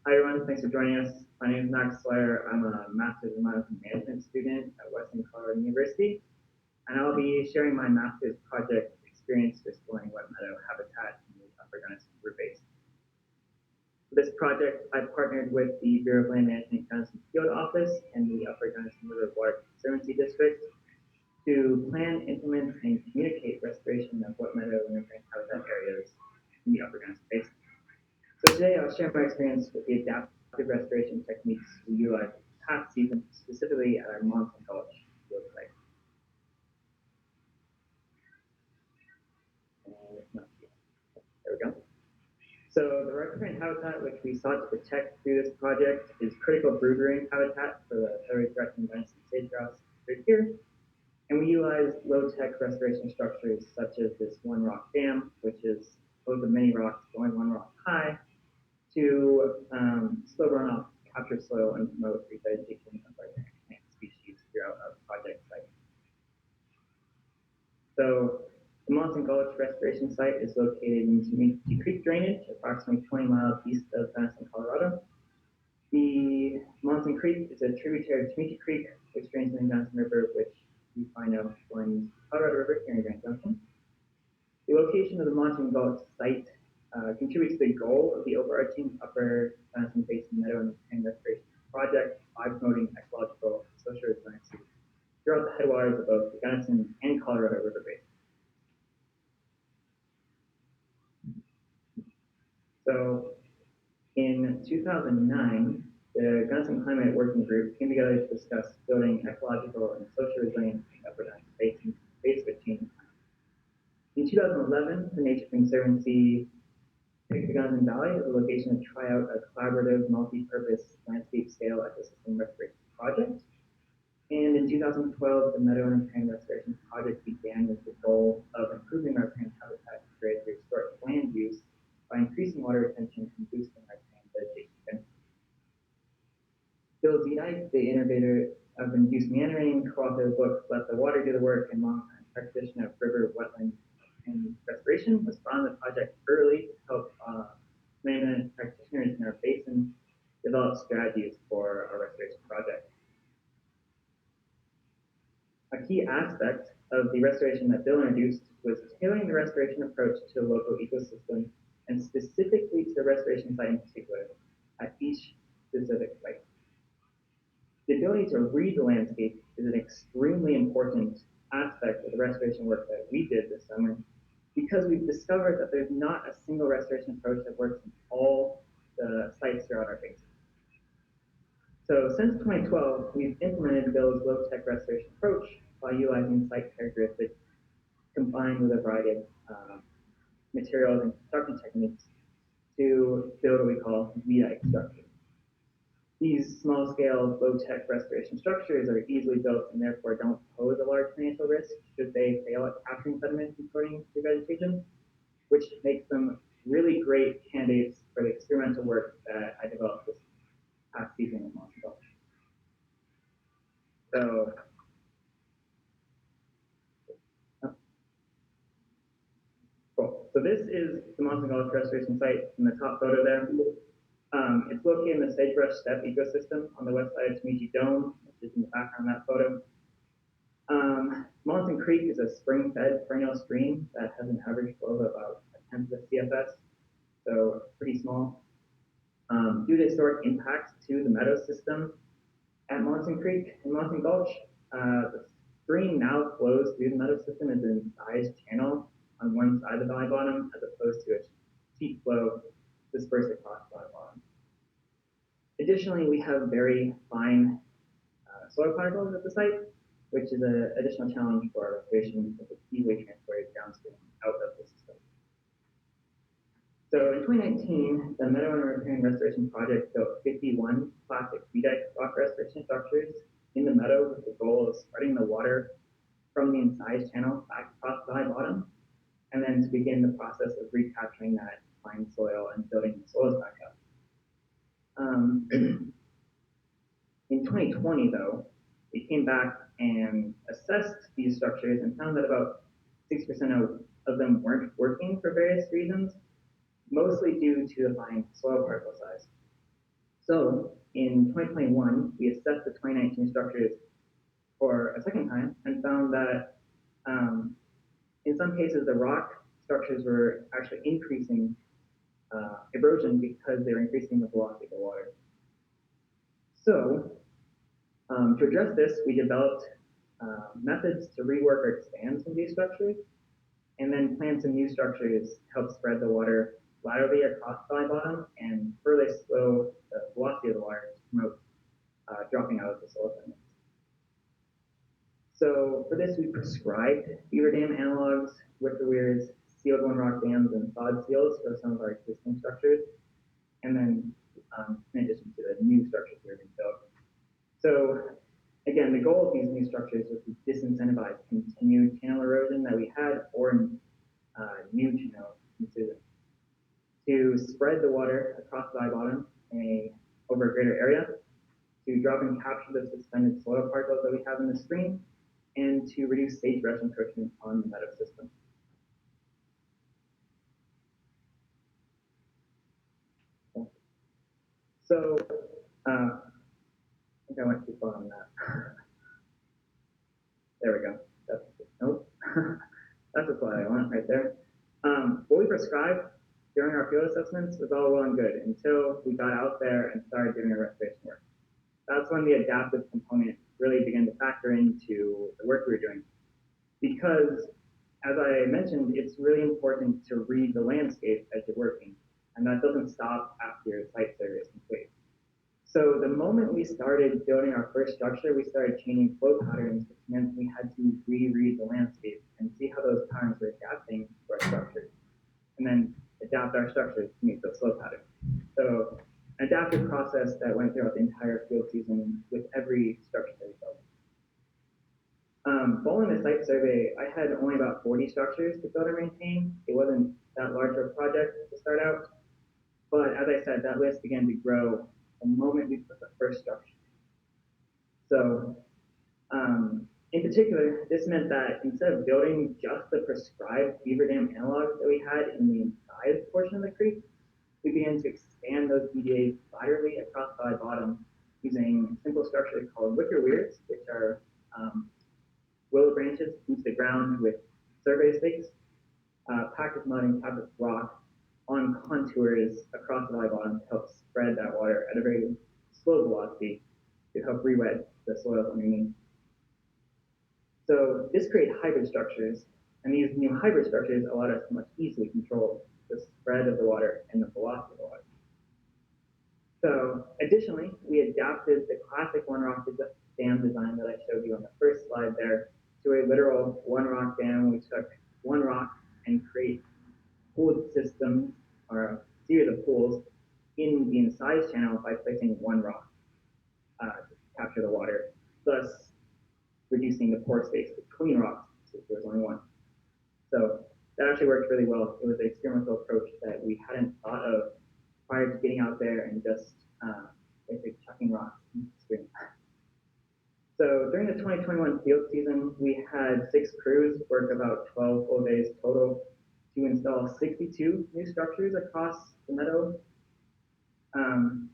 Hi everyone, thanks for joining us. My name is Max Sawyer. I'm a Master's in Management Management student at Western Colorado University, and I'll be sharing my master's project experience exploring wet meadow habitat in the Upper Gunnison River Basin. For this project, I partnered with the Bureau of Land Management Gunnison Field Office and the Upper Gunnison River Water Conservancy District to plan, implement, and communicate restoration of wet meadow and riverine habitat areas in the Upper Gunnison Basin. So today I'll share my experience with the adaptive restoration techniques we utilize past season, specifically at our Monson Gulch field site. There we go. So the riverine habitat which we sought to protect through this project is critical brood-rearing habitat for the federally threatened Gunnison sage-grouse right here. And we utilize low-tech restoration structures such as this one rock dam, which is composed of many rocks going one rock high, to slow runoff, capture soil, and promote revegetation of our plant species throughout our project site. So the Monson Gulch restoration site is located in Community Creek drainage, approximately 20 miles east of Gunnison, Colorado. The Monson Creek is a tributary of Community Creek, which drains the Gunnison River, which you find out joins Colorado River here in Grand Junction. The location of the Monson Gulch site contributes to the goal of the overarching Upper Gunnison Basin Meadow and Restoration Project by promoting ecological and social resiliency throughout the headwaters of both the Gunnison and Colorado River Basin. So in 2009, the Gunnison Climate Working Group came together to discuss building ecological and social resilience in the Upper Gunnison Basin faced with changing climate. In 2011, the Nature Conservancy picked the Gunnison Valley as a location to try out a collaborative, multi-purpose landscape scale ecosystem restoration project. And in 2012, the Meadow and Riparian Restoration Project began with the goal of improving our riparian habitat to create historic land use by increasing water retention and boosting our riparian vegetation density. Bill Zedike, the innovator of induced meandering, co-authored the book Let the Water Do the Work, and longtime practitioner of river, wetland, and restoration, was brought on the project early to help land practitioners in our basin develop strategies for our restoration project. A key aspect of the restoration that Bill introduced was tailoring the restoration approach to the local ecosystem and specifically to the restoration site in particular at each specific site. The ability to read the landscape is an extremely important aspect of the restoration work that we did this summer, because we've discovered that there's not a single restoration approach that works in all the sites throughout our basin. So since 2012, we've implemented Bill's low-tech restoration approach by utilizing site characteristics combined with a variety of materials and construction techniques to build what we call V-like structures. These small-scale, low-tech restoration structures are easily built and therefore don't pose a large financial risk should they fail at capturing sediment and supporting revegetation, which makes them really great candidates for the experimental work that I developed this past season in Monson Gulch. So, cool. So this is the Monson Gulch restoration site in the top photo there. It's located in the sagebrush steppe ecosystem on the west side of Meadow Dome, which is in the background of that photo. Monson Creek is a spring-fed perennial stream that has an average flow of about a tenth of CFS, so pretty small. Due to historic impacts to the meadow system at Monson Creek and Monson Gulch, the stream now flows through the meadow system as an incised channel on one side of the valley bottom, as opposed to a steep flow dispersed across the valley bottom. Additionally, we have very fine soil particles at the site, which is an additional challenge for our restoration because it's easily transported downstream out of the system. So in 2019, the Meadow and Riparian Restoration Project built 51 classic V-dike rock restoration structures in the meadow with the goal of spreading the water from the incised channel back across the valley bottom, and then to begin the process of recapturing that fine soil and building the soils back up. In 2020, though, we came back and assessed these structures and found that about 6% of them weren't working for various reasons, mostly due to the fine soil particle size. So in 2021, we assessed the 2019 structures for a second time and found that in some cases the rock structures were actually increasing erosion because they were increasing the velocity of the water. So to address this, we developed methods to rework or expand some of these structures, and then plan some new structures to help spread the water laterally across the valley bottom and further slow the velocity of the water to promote dropping out of the soil sediments. So for this, we prescribed beaver dam analogs, wicker weirs, sealed one rock dams, and sod seals for some of our existing structures, and then in addition to the new structures we are being built. So again, the goal of these new structures was to disincentivize continued channel erosion that we had or new channel incision, to spread the water across the bottom over a greater area, to drop and capture the suspended soil particles that we have in the stream, and to reduce sagebrush encroachment on the meadow system. So I think I went too far on that. There we go. Nope. That's the slide I want right there. What we prescribed during our field assessments was all well and good until we got out there and started doing our restoration work. That's when the adaptive component really began to factor into the work we were doing. Because, as I mentioned, it's really important to read the landscape as you're working, and that doesn't stop after your site survey is complete. So the moment we started building our first structure, we started changing flow patterns, which meant we had to reread the landscape and see how those patterns were adapting to our structures, and then adapt our structures to meet those flow patterns. So an adaptive process that went throughout the entire field season with every structure that we built. Following the site survey, I had only about 40 structures to build and maintain. It wasn't that large of a project to start out, but as I said, that list began to grow the moment we put the first structure. So in particular, this meant that instead of building just the prescribed beaver dam analogs that we had in the inside portion of the creek, we began to expand those BDAs laterally across the bottom using simple structures called wicker weirs, which are willow branches into the ground with survey stakes, packed with mud and capped with rock on contours across the valley bottom to help spread that water at a very slow velocity to help re-wet the soils underneath. So this created hybrid structures, and these new hybrid structures allowed us to much easily control the spread of the water and the velocity of the water. So additionally, we adapted the classic one rock dam design that I showed you on the first slide there to a literal one rock dam. We took one rock and create pooled systems, or a series of pools, in the incised channel by placing one rock to capture the water, thus reducing the pore space between rocks since there was only one. So that actually worked really well. It was an experimental approach that we hadn't thought of prior to getting out there and just basically chucking rocks in the stream. So during the 2021 field season, we had 6 crews work about 12 full days total to install 62 new structures across the meadow.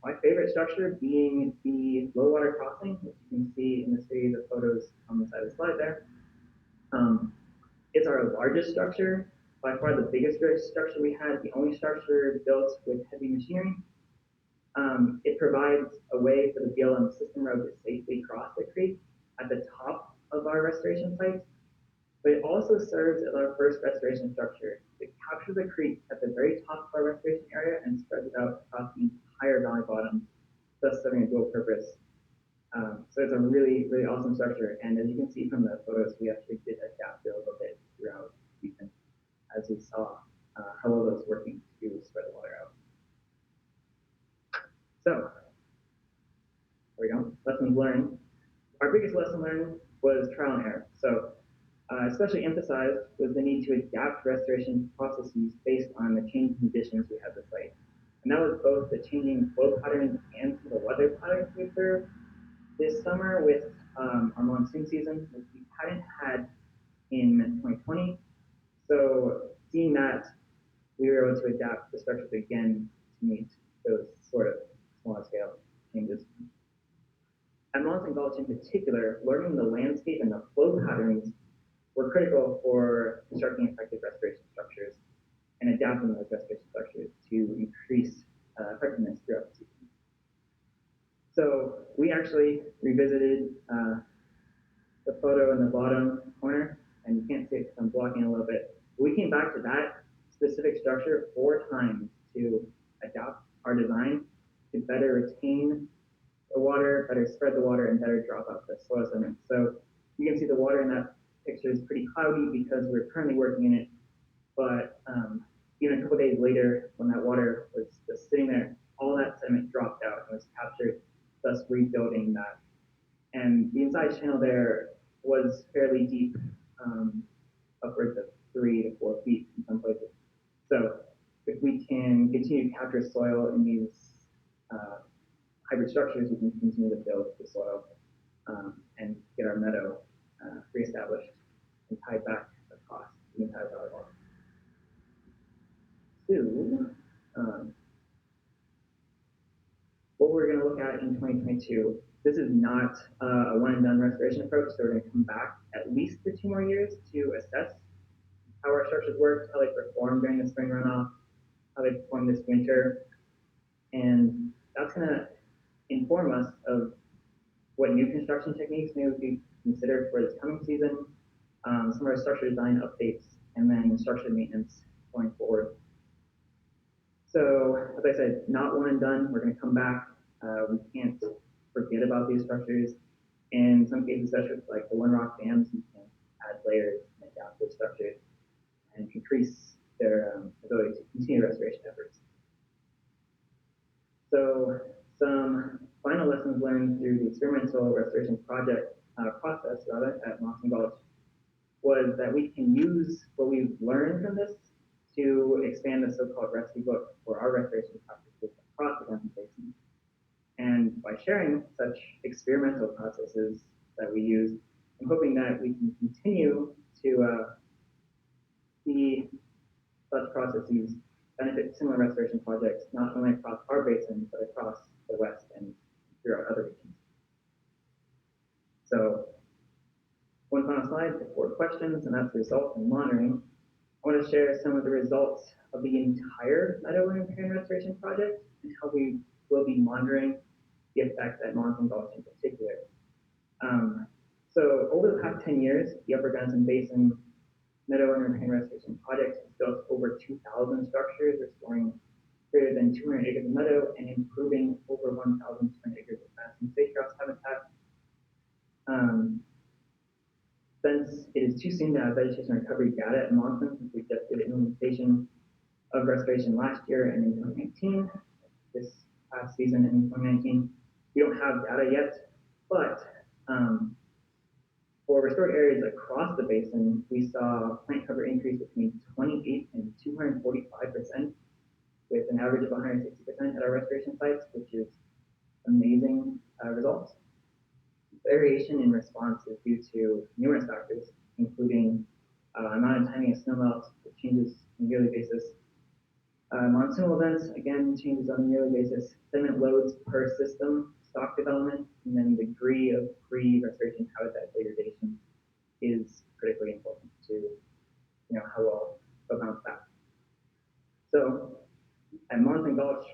My favorite structure being the low water crossing, which you can see in the series of photos on the side of the slide there. It's our largest structure, by far the biggest structure we had, the only structure built with heavy machinery. It provides a way for the BLM system road to safely cross the creek at the top of our restoration site, but it also serves as our first restoration structure. It captures the creek at the very top of our restoration area and spreads it out across the entire valley bottom, thus serving a dual purpose. So it's a really, really awesome structure, and as you can see from the photos, we actually did adapt it a little bit throughout the season as we saw how well it was working to spread the water out. So, there we go, lessons learned. Our biggest lesson learned was trial and error. So, especially emphasized was the need to adapt restoration processes based on the changing conditions we had to site. And that was both the changing flow patterns and the weather patterns we observed this summer with our monsoon season, which we hadn't had in 2020. So seeing that, we were able to adapt the structures again to meet those sort of small scale Monson Gulch in particular, learning the landscape and the flow patterns were critical for constructing effective restoration structures and adapting those restoration structures to increase effectiveness throughout the season. So we actually revisited the photo in the bottom corner, and you can't see it because I'm blocking a little bit. We came back to that specific structure 4 times to adapt our design to better retain the water, better spread the water, and better drop out the soil sediment. So you can see the water in that picture is pretty cloudy because we're currently working in it, but even a couple days later, when that water was just sitting there, all that sediment dropped out and was captured, thus rebuilding that. And the inside channel there was fairly deep, upwards of 3 to 4 feet in some places. So if we can continue to capture soil in these hybrid structures, we can continue to build the soil and get our meadow reestablished and tied back across the entire valley wall. So, what we're going to look at in 2022, this is not a one and done restoration approach, so we're going to come back at least for 2 more years to assess how our structures worked, how they performed during the spring runoff, how they performed this winter, and that's going to inform us of what new construction techniques may be considered for this coming season, some of our structure design updates, and then structure maintenance going forward. So, as I said, not one and done. We're going to come back. We can't forget about these structures. In some cases, such as like the one rock dams, you can add layers and adapt those structures and increase their ability to continue restoration efforts. So, some final lessons learned through the experimental restoration process at Monson Gulch was that we can use what we've learned from this to expand the so-called recipe book for our restoration practices across the Junction Basin. And by sharing such experimental processes that we use, I'm hoping that we can continue to see such processes benefit similar restoration projects, not only across our basin, but across the West and throughout other regions. So, one final slide before questions, and that's results and monitoring. I want to share some of the results of the entire Meadow and Riparian Restoration Project and how we will be monitoring the effects at Monson Gulch in particular. So over the past 10 years, the Upper Gunnison Basin Meadow and Riparian Restoration Project has built over 2,000 structures, restoring greater than 200 acres of meadow and improving over 1,200 acres of grass and sage-grouse habitat. Since it is too soon to have vegetation recovery data at Monson, since we just did implementation of restoration last year and in 2019, this past season in 2019, we don't have data yet, but for restored areas across the basin, we saw plant cover increase between 28 and 245%, with an average of 160% at our restoration sites, which is amazing results. Variation in response is due to numerous factors, including amount of timing of snowmelt, which changes on a yearly basis. Monsoonal events, again, changes on a yearly basis. Sediment loads per system, stock development, and then the degree of pre-restoration habitat degradation is critically important to how well they'll bounce back. So at Monson Gulch,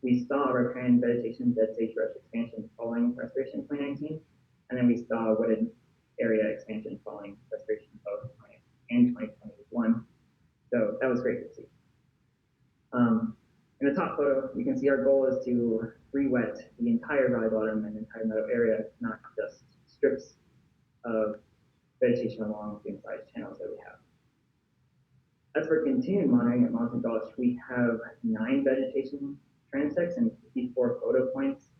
we saw riparian vegetation dead sagebrush expansion following restoration in 2019, and then we saw wooded area expansion following restoration both in 2021. So that was great to see. In the top photo, you can see our goal is to re-wet the entire valley bottom and entire meadow area, not just strips of vegetation along the incised channels that we have. As for continued monitoring at Monson Gulch, we have 9 vegetation transects and 54 photo points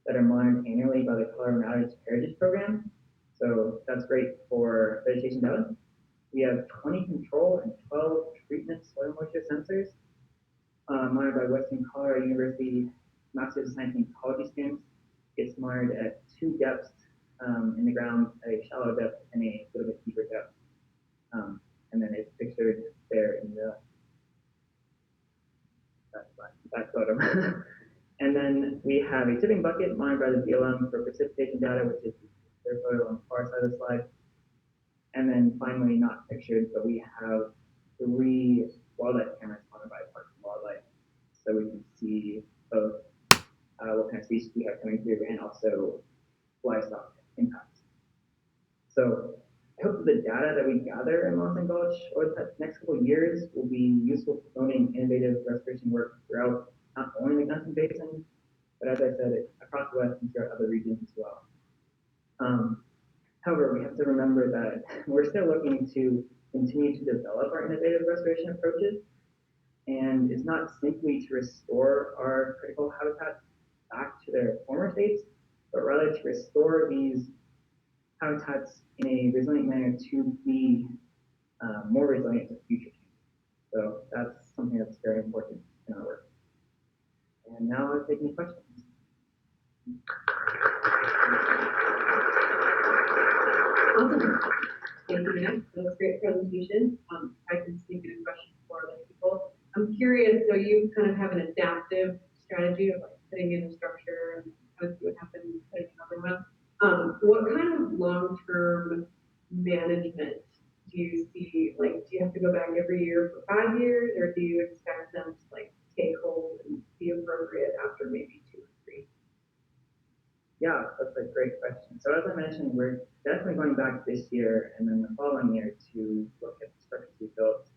that are monitored annually by the Colorado Mountain Heritage Program. So that's great for vegetation data. We have 20 control and 12 treatment soil moisture sensors monitored by Western Colorado University Master's of Science in Ecology students. It's monitored at 2 depths in the ground, at a shallow depth and a little bit deeper depth. And then it's pictured there in the that photo. And then we have a tipping bucket monitored by the BLM for precipitation data, which is their photo on the far side of the slide. And then finally, not pictured, but we have 3 wildlife cameras monitored by Parks and Wildlife, so we can see both what kind of species we have coming through and also livestock impacts. So I hope that the data that we gather in Mountain Gulch over the next couple of years will be useful for promoting innovative restoration work throughout not only the Junction Basin, but as I said, across the West and throughout other regions as well. However, we have to remember that we're still looking to continue to develop our innovative restoration approaches, and it's not simply to restore our critical habitats back to their former states, but rather to restore these habitats in a resilient manner to be more resilient to future change. So that's something that's very important in our work. And now I'll take any questions. Awesome. Thank you, Matt. That was a great presentation. I can sneak in a question for other people. I'm curious, so you kind of have an adaptive strategy of like putting in a structure and kind of see what happens, putting another one. What kind of long-term management do you see? Like, do you have to go back every year for 5 years, or do you expect them to like take hold and be appropriate after maybe 2 or 3? Yeah, that's a great question. So as I mentioned, we're definitely going back this year and then the following year to look at the structures we built,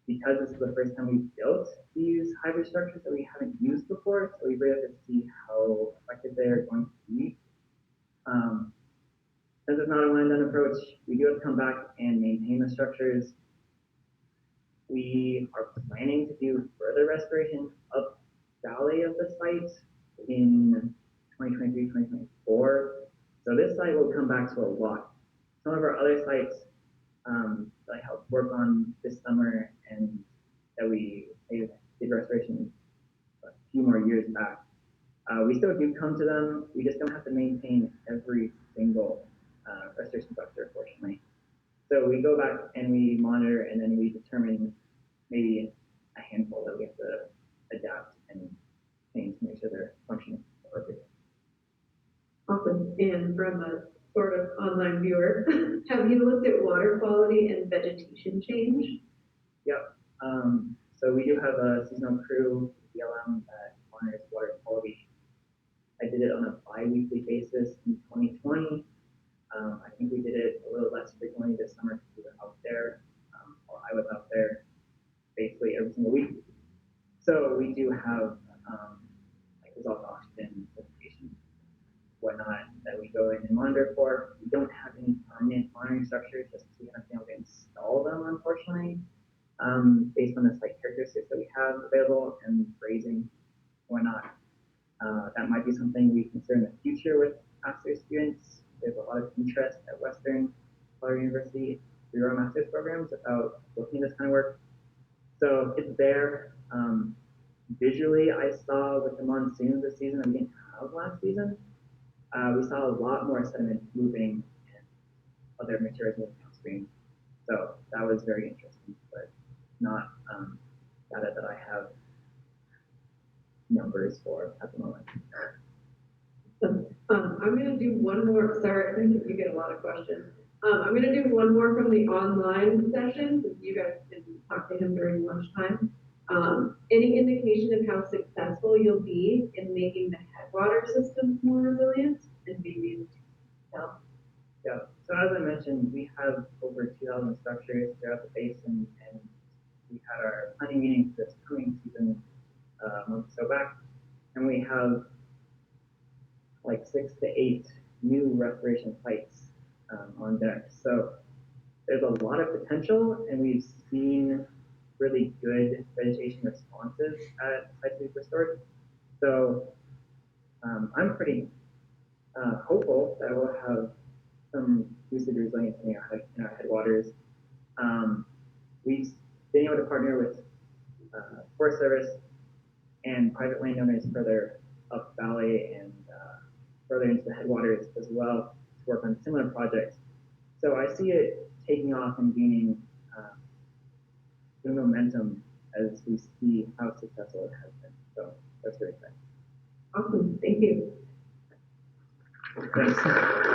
because this is the first time we've built these hybrid structures that we haven't used before. So we really have to see how effective they are going to be. Since it's not a one and done approach, we do have to come back and maintain the structures. We are planning to do further restoration up valley of the site in 2023, 2024. So this site will come back to a lot. Some of our other sites that I helped work on this summer and that we did restoration a few more years back, we still do come to them. We just don't have to maintain every single restoration structure, fortunately. So we go back and we monitor, and then we determine maybe a handful that we have to adapt and change to make sure they're functioning appropriately. Awesome. And from a sort of online viewer, have you looked at water quality and vegetation change? Yep. So we do have a seasonal crew, BLM, that monitors water quality. I did it on a bi-weekly basis in 2020. I think we did it a little less frequently this summer because we were out there, or I was out there basically every single week. So we do have like dissolved oxygen, filtration, whatnot that we go in and monitor for. We don't have any permanent monitoring structures just because we haven't been able to install them, unfortunately, based on the site characteristics that we have available and grazing, whatnot. That might be something we consider in the future with master's students. There's a lot of interest at Western Colorado University through our master's programs about looking at this kind of work. So it's there. Visually, I saw with the monsoons this season that we didn't have last season. We saw a lot more sediment moving and other materials moving downstream. So that was very interesting, but not data that I have numbers for at the moment. I'm going to do one more. Sorry, I think you get a lot of questions. I'm going to do one more from the online session, since you guys can talk to him during lunchtime. Any indication of how successful you'll be in making the headwater systems more resilient and maybe tell? Yeah, so as I mentioned, we have over 2,000 structures throughout the basin, and we had our planning meeting for this coming season a month or so back, and we have like 6 to 8 new restoration sites on deck. So there's a lot of potential, and we've seen really good vegetation responses at sites we've restored. So I'm pretty hopeful that we'll have some boosted resilience in our headwaters. We've been able to partner with Forest Service and private landowners further up valley and further into the headwaters as well to work on similar projects. So I see it taking off and gaining momentum as we see how successful it has been. So that's very exciting. Awesome, thank you. Thanks.